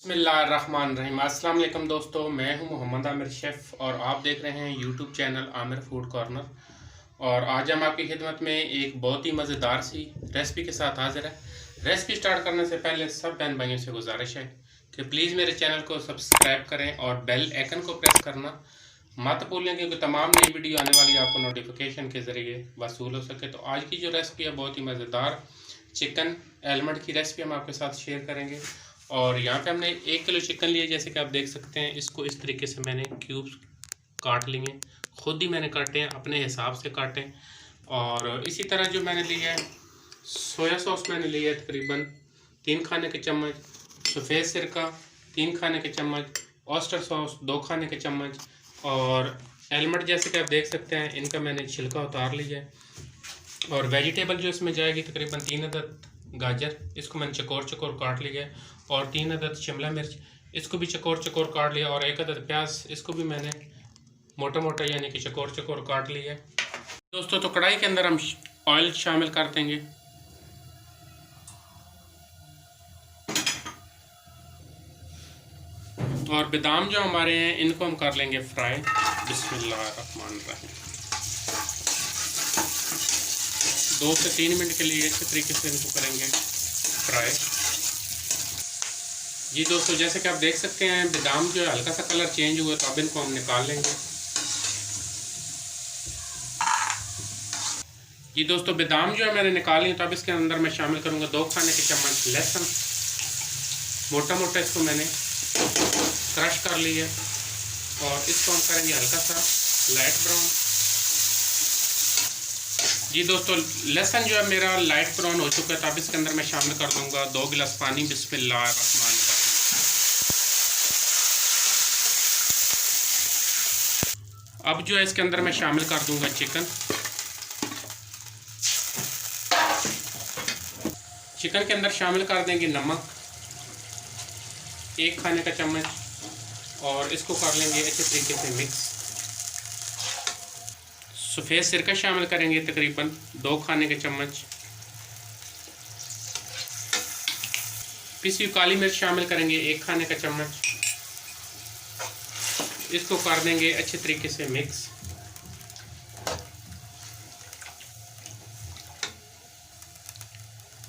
बिस्मिल्लाहिर्रहमानिर्रहीम। अस्सलाम वालेकुम दोस्तों, मैं हूं मोहम्मद आमिर शेफ़ और आप देख रहे हैं YouTube channel Aamir food corner. और आज हम आपकी खिदमत में एक बहुत ही मज़ेदार सी रेसिपी के साथ हाजिर है। रेसिपी स्टार्ट करने से पहले सब बहन भाइयों से गुजारिश है कि प्लीज़ मेरे चैनल को सब्सक्राइब करें और बेल आइकन को प्रेस करना मत भूलें, क्योंकि तमाम नई वीडियो आने वाली आपको नोटिफिकेशन के ज़रिए वसूल हो सके। तो आज की जो रेसिपी है बहुत ही मज़ेदार चिकन एलमंड की रेसिपी हम आपके साथ शेयर करेंगे। और यहाँ पे हमने 1 किलो चिकन लिया, जैसे कि आप देख सकते हैं। इसको इस तरीके से मैंने क्यूब्स काट लिए, खुद ही मैंने काटे हैं, अपने हिसाब से काटें। और इसी तरह जो मैंने लिया है सोया सॉस मैंने लिया है तकरीबन 3 खाने के चम्मच, सफ़ेद सिरका 3 खाने के चम्मच, ऑयस्टर सॉस 2 खाने के चम्मच, और एलमंड जैसे कि आप देख सकते हैं इनका मैंने छिलका उतार लिया है। और वेजिटेबल जो इसमें जाएगी तकरीबन 3 अदद गाजर, इसको मैंने चकोर चकोर काट लिया है, और 3 अदद शिमला मिर्च, इसको भी चकोर चकोर काट लिया, और 1 अदद प्याज, इसको भी मैंने मोटा मोटा यानी कि चकोर चकोर काट लिया है। दोस्तों तो कढ़ाई के अंदर हम ऑयल शामिल कर देंगे। और बादाम जो हमारे हैं इनको हम कर लेंगे फ्राई। बिस्मिल्लाहिर्रहमानिर्रहीम। 2 से 3 मिनट के लिए अच्छे तरीके से इनको करेंगे फ्राई। जी दोस्तों, जैसे कि आप देख सकते हैं बादाम जो है हल्का सा कलर चेंज हुआ, तो अब इनको हम निकाल लेंगे। जी दोस्तों, बादाम जो है मैंने निकाल ली, तो अब इसके अंदर मैं शामिल करूंगा 2 खाने के चम्मच लहसुन। मोटा मोटा इसको मैंने क्रश कर लिया, और इसको हम करेंगे हल्का सा लाइट ब्राउन। जी दोस्तों, लहसुन जो है मेरा लाइट ब्राउन हो चुका है, तो अब इसके अंदर मैं शामिल कर दूंगा 2 गिलास पानी। बिस्मिल्लाहिर्रहमानिर्रहीम। अब जो है इसके अंदर मैं शामिल कर दूंगा चिकन। चिकन के अंदर शामिल कर देंगे नमक 1 खाने का चम्मच, और इसको कर लेंगे अच्छे तरीके से मिक्स। सफ़ेद सिरका शामिल करेंगे तकरीबन 2 खाने के चम्मच। पिसी हुई काली मिर्च शामिल करेंगे 1 खाने का चम्मच। इसको कर देंगे अच्छे तरीके से मिक्स।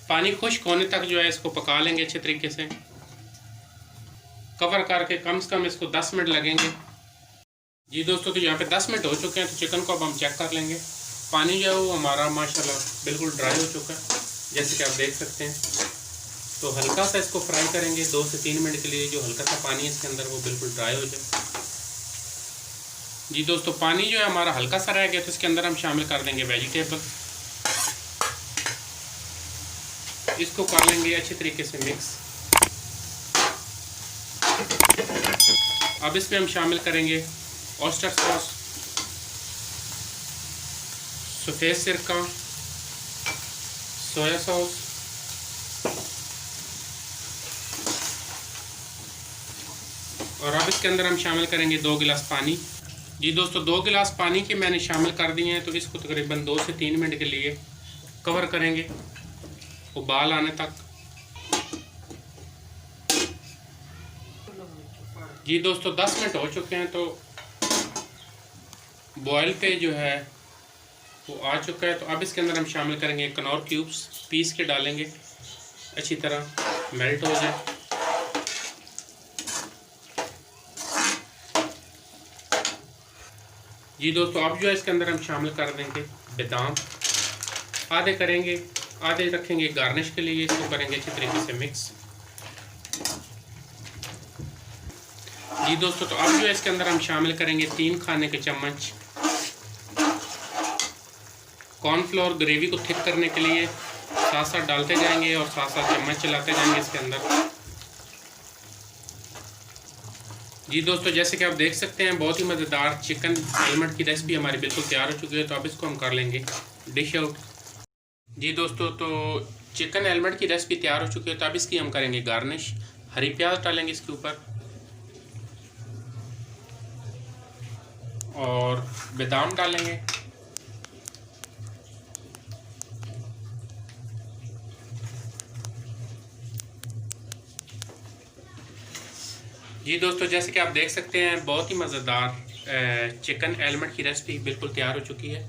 पानी खुश्क होने तक जो है इसको पका लेंगे अच्छे तरीके से, कवर करके कम से कम इसको 10 मिनट लगेंगे। जी दोस्तों, तो यहाँ पे 10 मिनट हो चुके हैं, तो चिकन को अब हम चेक कर लेंगे। पानी जो है वो हमारा माशाल्लाह बिल्कुल ड्राई हो चुका है, जैसे कि आप देख सकते हैं। तो हल्का सा इसको फ्राई करेंगे 2 से 3 मिनट के लिए, जो हल्का सा पानी है इसके अंदर वो बिल्कुल ड्राई हो जाए। जी दोस्तों, पानी जो है हमारा हल्का सा रह गया, तो इसके अंदर हम शामिल कर देंगे वेजिटेबल। इसको कर लेंगे अच्छे तरीके से मिक्स। अब इसमें हम शामिल करेंगे ऑयस्टर सॉस, सफ़ेद सिरका, सोया सॉस, और अब इसके अंदर हम शामिल करेंगे 2 गिलास पानी। जी दोस्तों, 2 गिलास पानी के मैंने शामिल कर दिए हैं, तो इसको तकरीबन 2 से 3 मिनट के लिए कवर करेंगे उबाल आने तक। जी दोस्तों, 10 मिनट हो चुके हैं, तो बॉयल पे जो है वो आ चुका है। तो अब इसके अंदर हम शामिल करेंगे कनौर क्यूब्स, पीस के डालेंगे, अच्छी तरह मेल्ट हो जाए। जी दोस्तों, अब जो है इसके अंदर हम शामिल कर देंगे बादाम। आधे करेंगे, आधे रखेंगे गार्निश के लिए। इसको करेंगे अच्छी तरीके से मिक्स। जी दोस्तों, तो अब जो है इसके अंदर हम शामिल करेंगे 3 खाने के चम्मच कॉर्नफ्लोर। ग्रेवी को थिक करने के लिए साथ साथ डालते जाएंगे और साथ साथ चम्मच चलाते जाएंगे इसके अंदर। जी दोस्तों, जैसे कि आप देख सकते हैं बहुत ही मज़ेदार चिकन एलमंड की रेसिपी हमारी बिल्कुल तैयार हो चुकी है। तो अब इसको हम कर लेंगे डिश आउट। जी दोस्तों, तो चिकन एलमंड की रेसिपी तैयार हो चुकी है, तो अब इसकी हम करेंगे गार्निश। हरी प्याज डालेंगे इसके ऊपर, और बादाम डालेंगे, जी दोस्तों, जैसे कि आप देख सकते हैं बहुत ही मज़ेदार चिकन एलिमेंट की रेसिपी बिल्कुल तैयार हो चुकी है,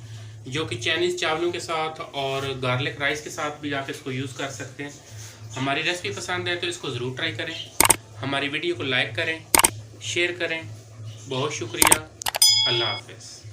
जो कि चाइनीज़ चावलों के साथ और गार्लिक राइस के साथ भी आप इसको यूज़ कर सकते हैं। हमारी रेसिपी पसंद है तो इसको ज़रूर ट्राई करें। हमारी वीडियो को लाइक करें, शेयर करें। बहुत शुक्रिया। अल्लाह हाफ़िज़।